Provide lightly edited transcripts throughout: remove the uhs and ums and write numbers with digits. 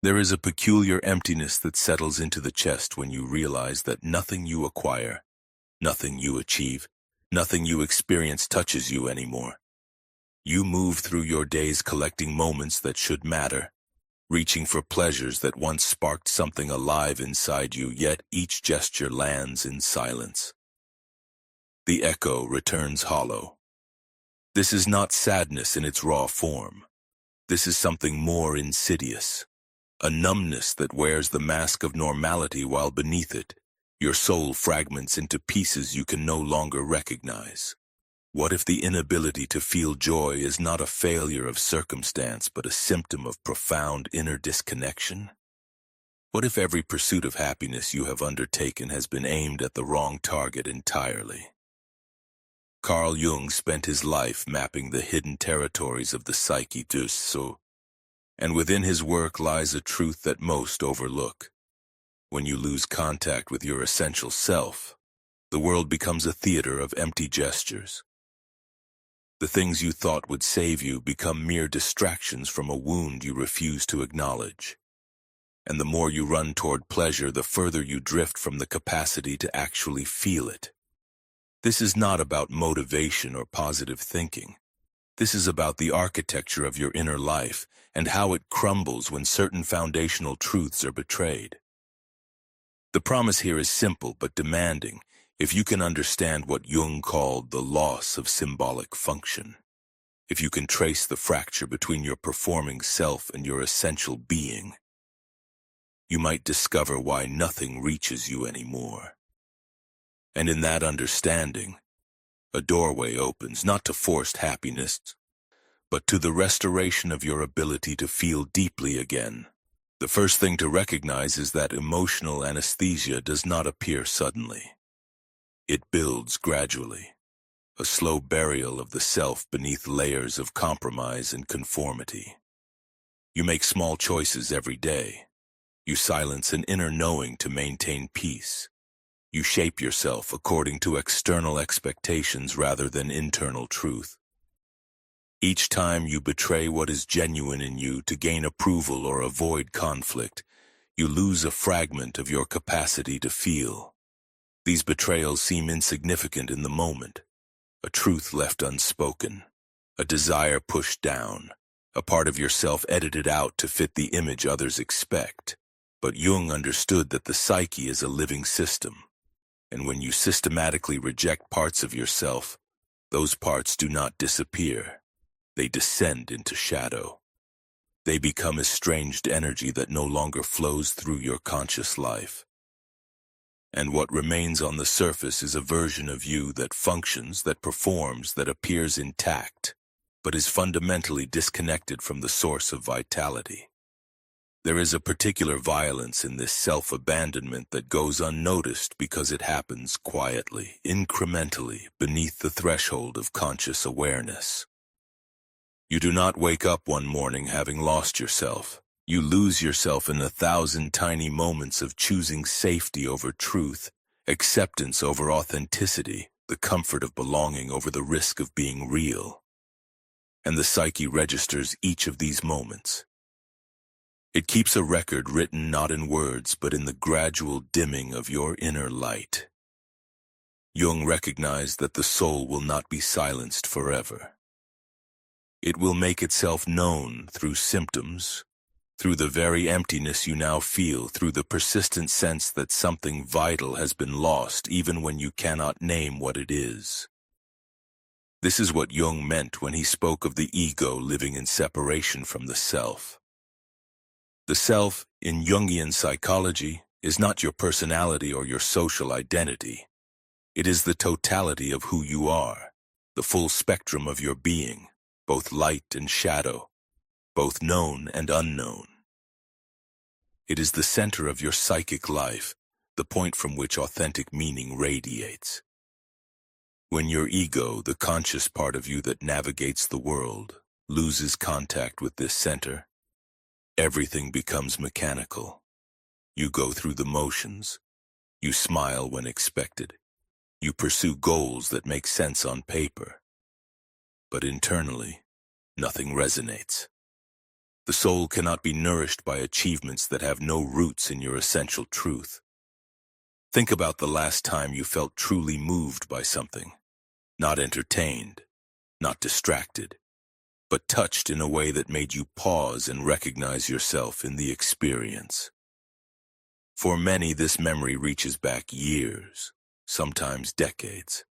There is a peculiar emptiness that settles into the chest when you realize that nothing you acquire, nothing you achieve, nothing you experience touches you anymore. You move through your days collecting moments that should matter, reaching for pleasures that once sparked something alive inside you, yet each gesture lands in silence. The echo returns hollow. This is not sadness in its raw form. This is something more insidious. A numbness that wears the mask of normality while beneath it, your soul fragments into pieces you can no longer recognize. What if the inability to feel joy is not a failure of circumstance but a symptom of profound inner disconnection? What if every pursuit of happiness you have undertaken has been aimed at the wrong target entirely? Carl Jung spent his life mapping the hidden territories of the psyche and within his work lies a truth that most overlook. When you lose contact with your essential self, the world becomes a theater of empty gestures. The things you thought would save you become mere distractions from a wound you refuse to acknowledge. And the more you run toward pleasure, the further you drift from the capacity to actually feel it. This is not about motivation or positive thinking. This is about the architecture of your inner life and how it crumbles when certain foundational truths are betrayed. The promise here is simple but demanding if you can understand what Jung called the loss of symbolic function. If you can trace the fracture between your performing self and your essential being, you might discover why nothing reaches you anymore. And in that understanding, a doorway opens not to forced happiness, but to the restoration of your ability to feel deeply again. The first thing to recognize is that emotional anesthesia does not appear suddenly. It builds gradually, a slow burial of the self beneath layers of compromise and conformity. You make small choices every day. You silence an inner knowing to maintain peace. You shape yourself according to external expectations rather than internal truth. Each time you betray what is genuine in you to gain approval or avoid conflict, you lose a fragment of your capacity to feel. These betrayals seem insignificant in the moment, a truth left unspoken, a desire pushed down, a part of yourself edited out to fit the image others expect. But Jung understood that the psyche is a living system, and when you systematically reject parts of yourself, those parts do not disappear. They descend into shadow. They become estranged energy that no longer flows through your conscious life. And what remains on the surface is a version of you that functions, that performs, that appears intact, but is fundamentally disconnected from the source of vitality. There is a particular violence in this self-abandonment that goes unnoticed because it happens quietly, incrementally, beneath the threshold of conscious awareness. You do not wake up one morning having lost yourself. You lose yourself in 1,000 tiny moments of choosing safety over truth, acceptance over authenticity, the comfort of belonging over the risk of being real. And the psyche registers each of these moments. It keeps a record written not in words but in the gradual dimming of your inner light. Jung recognized that the soul will not be silenced forever. It will make itself known through symptoms, through the very emptiness you now feel, through the persistent sense that something vital has been lost even when you cannot name what it is. This is what Jung meant when he spoke of the ego living in separation from the self. The self, in Jungian psychology, is not your personality or your social identity. It is the totality of who you are, the full spectrum of your being, both light and shadow, both known and unknown. It is the center of your psychic life, the point from which authentic meaning radiates. When your ego, the conscious part of you that navigates the world, loses contact with this center, everything becomes mechanical. You go through the motions. You smile when expected. You pursue goals that make sense on paper. But internally, nothing resonates. The soul cannot be nourished by achievements that have no roots in your essential truth. Think about the last time you felt truly moved by something, not entertained, not distracted, but touched in a way that made you pause and recognize yourself in the experience. For many, this memory reaches back years, sometimes decades.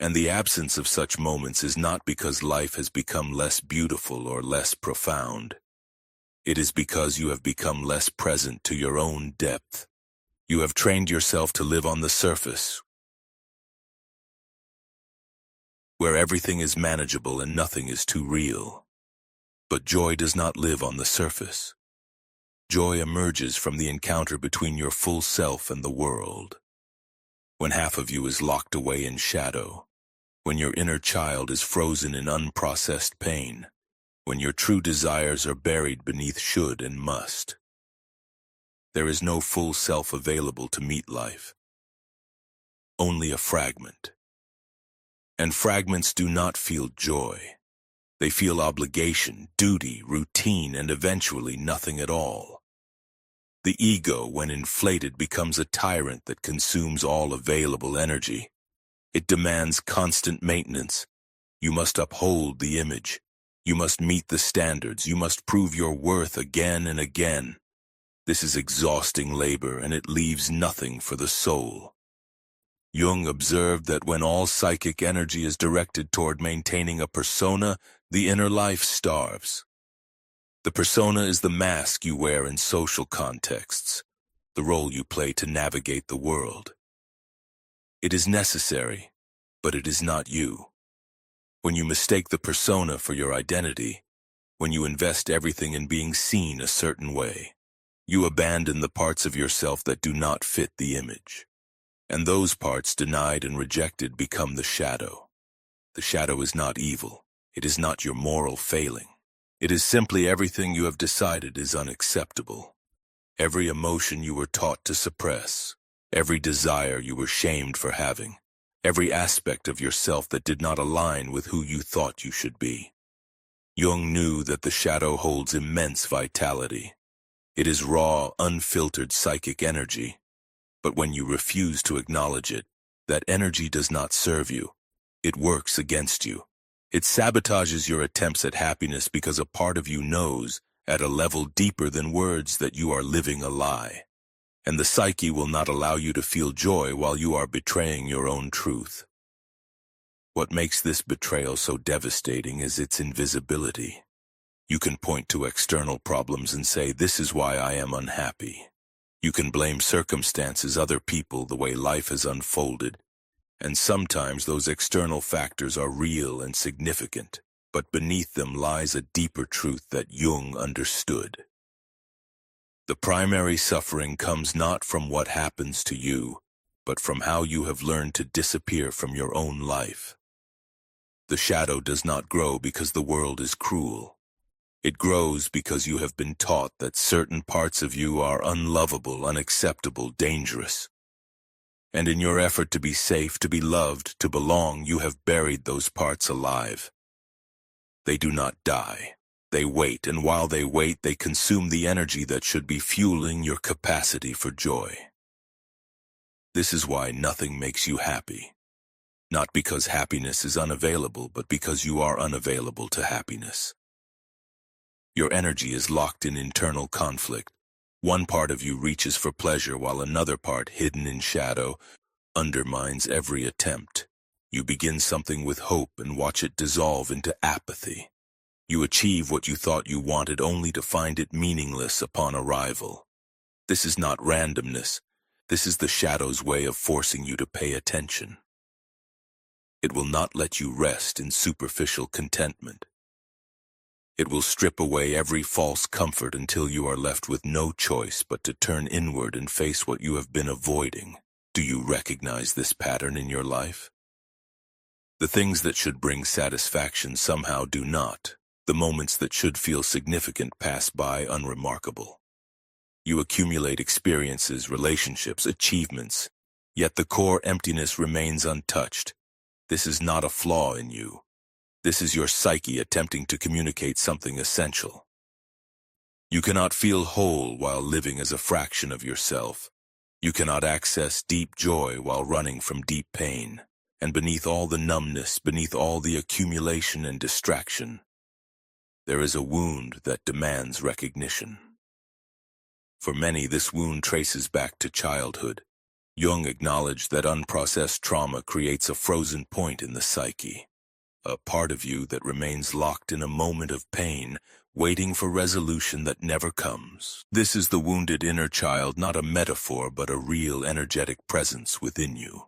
And the absence of such moments is not because life has become less beautiful or less profound. It is because you have become less present to your own depth. You have trained yourself to live on the surface, where everything is manageable and nothing is too real. But joy does not live on the surface. Joy emerges from the encounter between your full self and the world. When half of you is locked away in shadow, when your inner child is frozen in unprocessed pain, when your true desires are buried beneath should and must. There is no full self available to meet life. Only a fragment. And fragments do not feel joy. They feel obligation, duty, routine, and eventually nothing at all. The ego, when inflated, becomes a tyrant that consumes all available energy. It demands constant maintenance. You must uphold the image. You must meet the standards. You must prove your worth again and again. This is exhausting labor, and it leaves nothing for the soul. Jung observed that when all psychic energy is directed toward maintaining a persona, the inner life starves. The persona is the mask you wear in social contexts, the role you play to navigate the world. It is necessary, but it is not you. When you mistake the persona for your identity, when you invest everything in being seen a certain way, you abandon the parts of yourself that do not fit the image. And those parts denied and rejected become the shadow. The shadow is not evil. It is not your moral failing. It is simply everything you have decided is unacceptable. Every emotion you were taught to suppress. Every desire you were shamed for having. Every aspect of yourself that did not align with who you thought you should be. Jung knew that the shadow holds immense vitality. It is raw, unfiltered psychic energy. But when you refuse to acknowledge it, that energy does not serve you. It works against you. It sabotages your attempts at happiness because a part of you knows, at a level deeper than words, that you are living a lie. And the psyche will not allow you to feel joy while you are betraying your own truth. What makes this betrayal so devastating is its invisibility. You can point to external problems and say, "This is why I am unhappy." You can blame circumstances, other people, the way life has unfolded. And sometimes those external factors are real and significant, but beneath them lies a deeper truth that Jung understood. The primary suffering comes not from what happens to you, but from how you have learned to disappear from your own life. The shadow does not grow because the world is cruel. It grows because you have been taught that certain parts of you are unlovable, unacceptable, dangerous. And in your effort to be safe, to be loved, to belong, you have buried those parts alive. They do not die. They wait, and while they wait, they consume the energy that should be fueling your capacity for joy. This is why nothing makes you happy. Not because happiness is unavailable, but because you are unavailable to happiness. Your energy is locked in internal conflict. One part of you reaches for pleasure while another part, hidden in shadow, undermines every attempt. You begin something with hope and watch it dissolve into apathy. You achieve what you thought you wanted only to find it meaningless upon arrival. This is not randomness. This is the shadow's way of forcing you to pay attention. It will not let you rest in superficial contentment. It will strip away every false comfort until you are left with no choice but to turn inward and face what you have been avoiding. Do you recognize this pattern in your life? The things that should bring satisfaction somehow do not. The moments that should feel significant pass by unremarkable. You accumulate experiences, relationships, achievements, yet the core emptiness remains untouched. This is not a flaw in you. This is your psyche attempting to communicate something essential. You cannot feel whole while living as a fraction of yourself. You cannot access deep joy while running from deep pain. And beneath all the numbness, beneath all the accumulation and distraction, there is a wound that demands recognition. For many, this wound traces back to childhood. Jung acknowledged that unprocessed trauma creates a frozen point in the psyche, a part of you that remains locked in a moment of pain, waiting for resolution that never comes. This is the wounded inner child, not a metaphor, but a real energetic presence within you.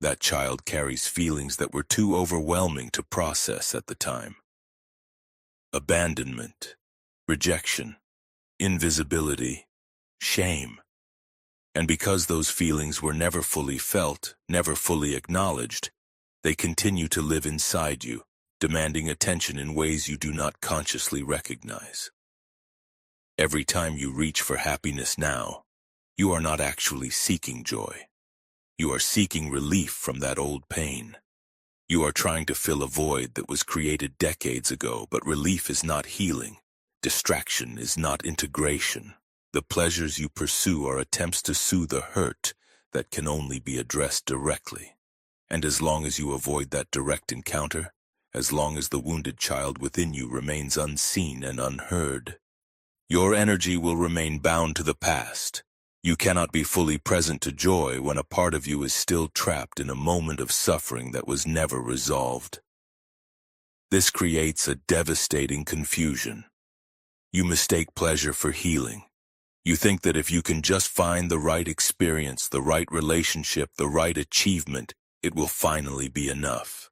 That child carries feelings that were too overwhelming to process at the time. Abandonment, rejection, invisibility, shame. And because those feelings were never fully felt, never fully acknowledged, they continue to live inside you, demanding attention in ways you do not consciously recognize. Every time you reach for happiness now, you are not actually seeking joy. You are seeking relief from that old pain. You are trying to fill a void that was created decades ago, but relief is not healing. Distraction is not integration. The pleasures you pursue are attempts to soothe a hurt that can only be addressed directly. And as long as you avoid that direct encounter, as long as the wounded child within you remains unseen and unheard, your energy will remain bound to the past. You cannot be fully present to joy when a part of you is still trapped in a moment of suffering that was never resolved. This creates a devastating confusion. You mistake pleasure for healing. You think that if you can just find the right experience, the right relationship, the right achievement, it will finally be enough.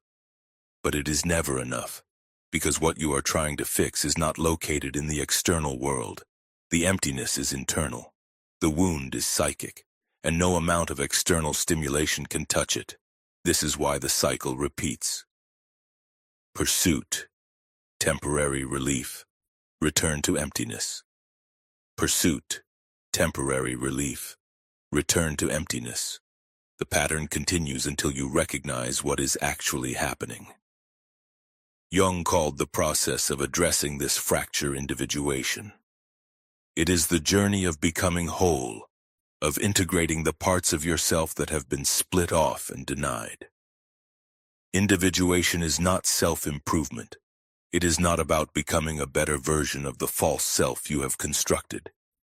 But it is never enough, because what you are trying to fix is not located in the external world. The emptiness is internal. The wound is psychic, and no amount of external stimulation can touch it. This is why the cycle repeats. Pursuit, temporary relief, return to emptiness. Pursuit, temporary relief, return to emptiness. The pattern continues until you recognize what is actually happening. Jung called the process of addressing this fracture individuation. It is the journey of becoming whole, of integrating the parts of yourself that have been split off and denied. Individuation is not self-improvement. It is not about becoming a better version of the false self you have constructed.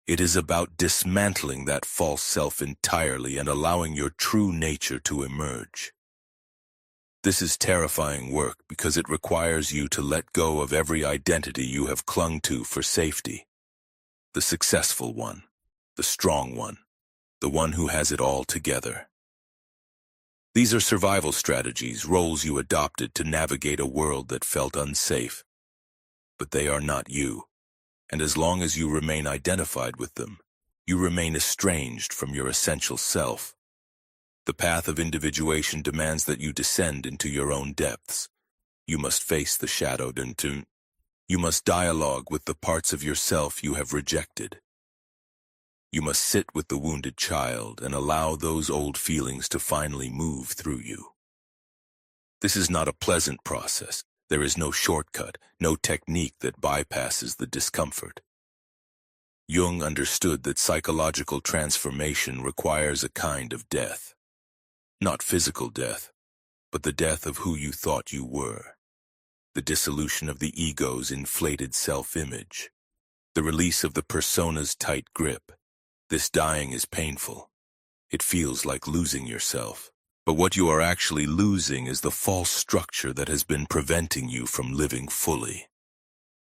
It is about dismantling that false self entirely and allowing your true nature to emerge. This is terrifying work because it requires you to let go of every identity you have clung to for safety. The successful one, the strong one, the one who has it all together. These are survival strategies, roles you adopted to navigate a world that felt unsafe. But they are not you, and as long as you remain identified with them, you remain estranged from your essential self. The path of individuation demands that you descend into your own depths. You must face the shadowed You must dialogue with the parts of yourself you have rejected. You must sit with the wounded child and allow those old feelings to finally move through you. This is not a pleasant process. There is no shortcut, no technique that bypasses the discomfort. Jung understood that psychological transformation requires a kind of death. Not physical death, but the death of who you thought you were. The dissolution of the ego's inflated self-image. The release of the persona's tight grip. This dying is painful. It feels like losing yourself. But what you are actually losing is the false structure that has been preventing you from living fully.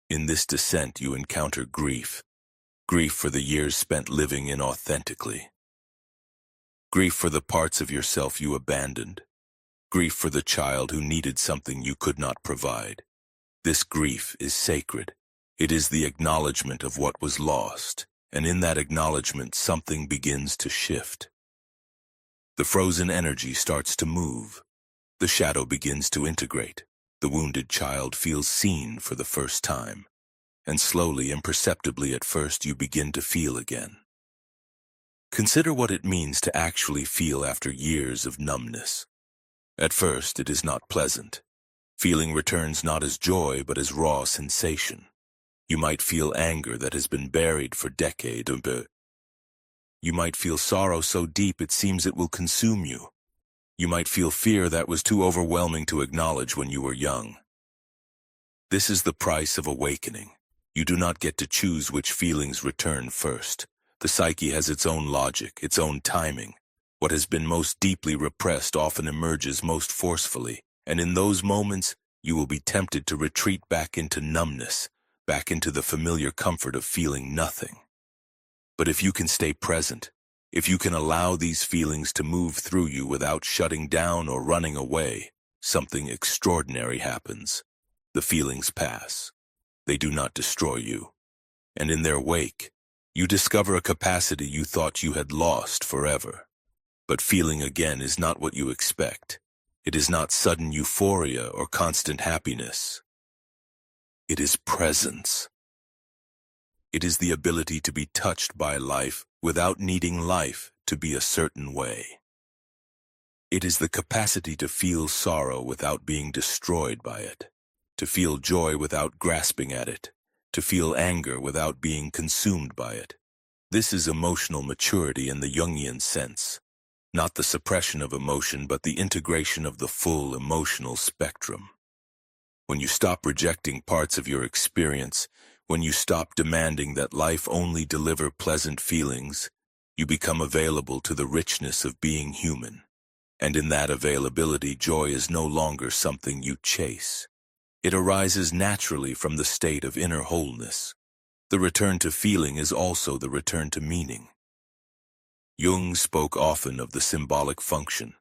In this descent you encounter grief. Grief for the years spent living inauthentically. Grief for the parts of yourself you abandoned. Grief for the child who needed something you could not provide. This grief is sacred. It is the acknowledgement of what was lost, and in that acknowledgement something begins to shift. The frozen energy starts to move. The shadow begins to integrate. The wounded child feels seen for the first time, and slowly, imperceptibly at first, you begin to feel again. Consider what it means to actually feel after years of numbness. At first, it is not pleasant. Feeling returns not as joy, but as raw sensation. You might feel anger that has been buried for decades. You might feel sorrow so deep it seems it will consume you. You might feel fear that was too overwhelming to acknowledge when you were young. This is the price of awakening. You do not get to choose which feelings return first. The psyche has its own logic, its own timing. What has been most deeply repressed often emerges most forcefully, and in those moments, you will be tempted to retreat back into numbness, back into the familiar comfort of feeling nothing. But if you can stay present, if you can allow these feelings to move through you without shutting down or running away, something extraordinary happens. The feelings pass. They do not destroy you. And in their wake, you discover a capacity you thought you had lost forever. But feeling again is not what you expect. It is not sudden euphoria or constant happiness. It is presence. It is the ability to be touched by life without needing life to be a certain way. It is the capacity to feel sorrow without being destroyed by it, to feel joy without grasping at it, to feel anger without being consumed by it. This is emotional maturity in the Jungian sense, not the suppression of emotion but the integration of the full emotional spectrum. When you stop rejecting parts of your experience, when you stop demanding that life only deliver pleasant feelings, you become available to the richness of being human. And in that availability, joy is no longer something you chase. It arises naturally from the state of inner wholeness. The return to feeling is also the return to meaning. Jung spoke often of the symbolic function,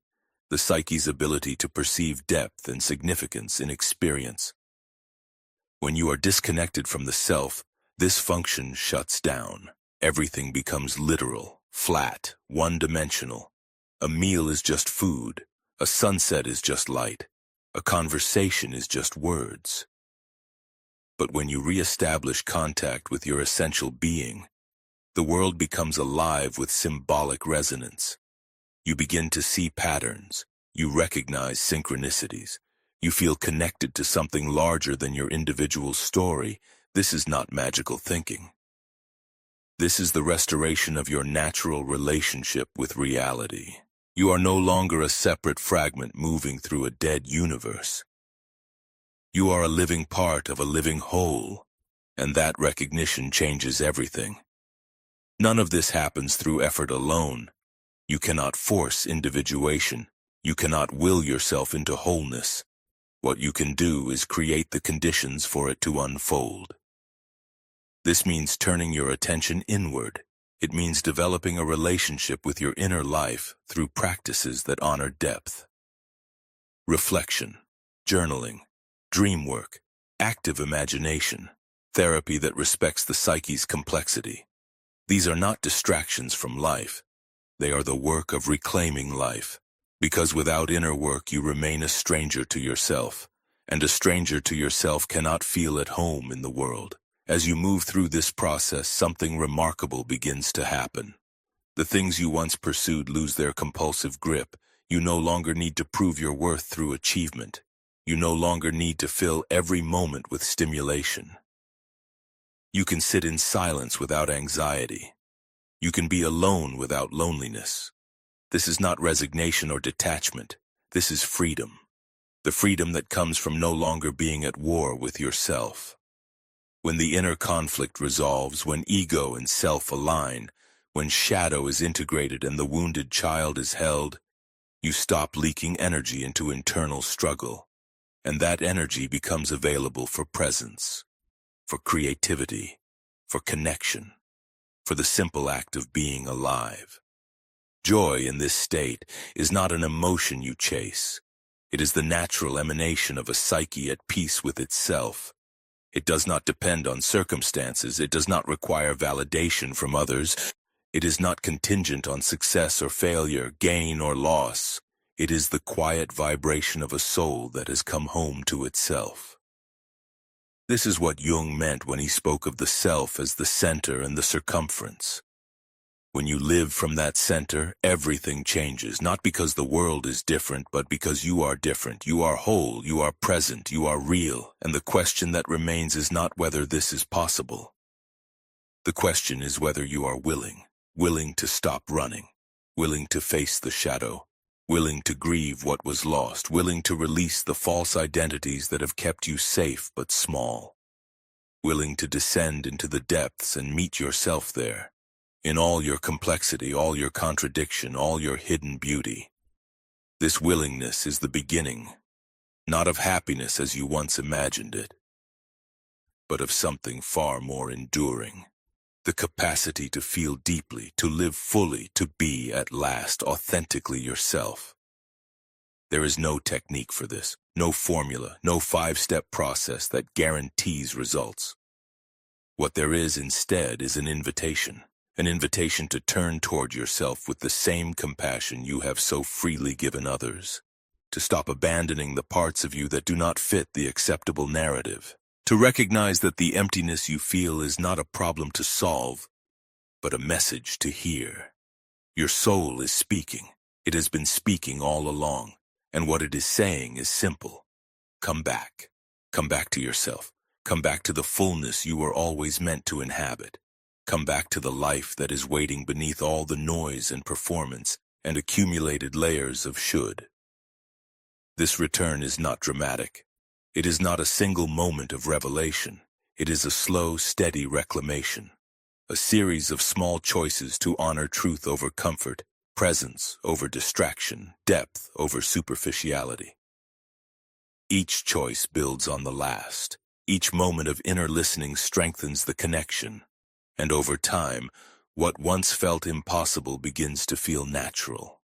the psyche's ability to perceive depth and significance in experience. When you are disconnected from the self, this function shuts down. Everything becomes literal, flat, one-dimensional. A meal is just food. A sunset is just light. A conversation is just words. But when you re-establish contact with your essential being, the world becomes alive with symbolic resonance. You begin to see patterns. You recognize synchronicities. You feel connected to something larger than your individual story. This is not magical thinking. This is the restoration of your natural relationship with reality. You are no longer a separate fragment moving through a dead universe. You are a living part of a living whole, and that recognition changes everything. None of this happens through effort alone. You cannot force individuation. You cannot will yourself into wholeness. What you can do is create the conditions for it to unfold. This means turning your attention inward. It means developing a relationship with your inner life through practices that honor depth. Reflection, journaling, dream work, active imagination, therapy that respects the psyche's complexity. These are not distractions from life. They are the work of reclaiming life. Because without inner work you remain a stranger to yourself, and a stranger to yourself cannot feel at home in the world. As you move through this process, something remarkable begins to happen. The things you once pursued lose their compulsive grip. You no longer need to prove your worth through achievement. You no longer need to fill every moment with stimulation. You can sit in silence without anxiety. You can be alone without loneliness. This is not resignation or detachment. This is freedom. The freedom that comes from no longer being at war with yourself. When the inner conflict resolves, when ego and self align, when shadow is integrated and the wounded child is held, you stop leaking energy into internal struggle, and that energy becomes available for presence, for creativity, for connection, for the simple act of being alive. Joy in this state is not an emotion you chase. It is the natural emanation of a psyche at peace with itself. It does not depend on circumstances. It does not require validation from others. It is not contingent on success or failure, gain or loss. It is the quiet vibration of a soul that has come home to itself. This is what Jung meant when he spoke of the self as the center and the circumference. When you live from that center, everything changes, not because the world is different, but because you are different. You are whole, you are present, you are real, and the question that remains is not whether this is possible. The question is whether you are willing to stop running, willing to face the shadow, willing to grieve what was lost, willing to release the false identities that have kept you safe but small, willing to descend into the depths and meet yourself there, in all your complexity, all your contradiction, all your hidden beauty. This willingness is the beginning, not of happiness as you once imagined it, but of something far more enduring. The capacity to feel deeply, to live fully, to be, at last, authentically yourself. There is no technique for this, no formula, no 5-step process that guarantees results. What there is instead is an invitation to turn toward yourself with the same compassion you have so freely given others, to stop abandoning the parts of you that do not fit the acceptable narrative, to recognize that the emptiness you feel is not a problem to solve, but a message to hear. Your soul is speaking. It has been speaking all along, and what it is saying is simple. Come back. Come back to yourself. Come back to the fullness you were always meant to inhabit. Come back to the life that is waiting beneath all the noise and performance and accumulated layers of should. This return is not dramatic. It is not a single moment of revelation. It is a slow, steady reclamation. A series of small choices to honor truth over comfort, presence over distraction, depth over superficiality. Each choice builds on the last. Each moment of inner listening strengthens the connection. And over time, what once felt impossible begins to feel natural.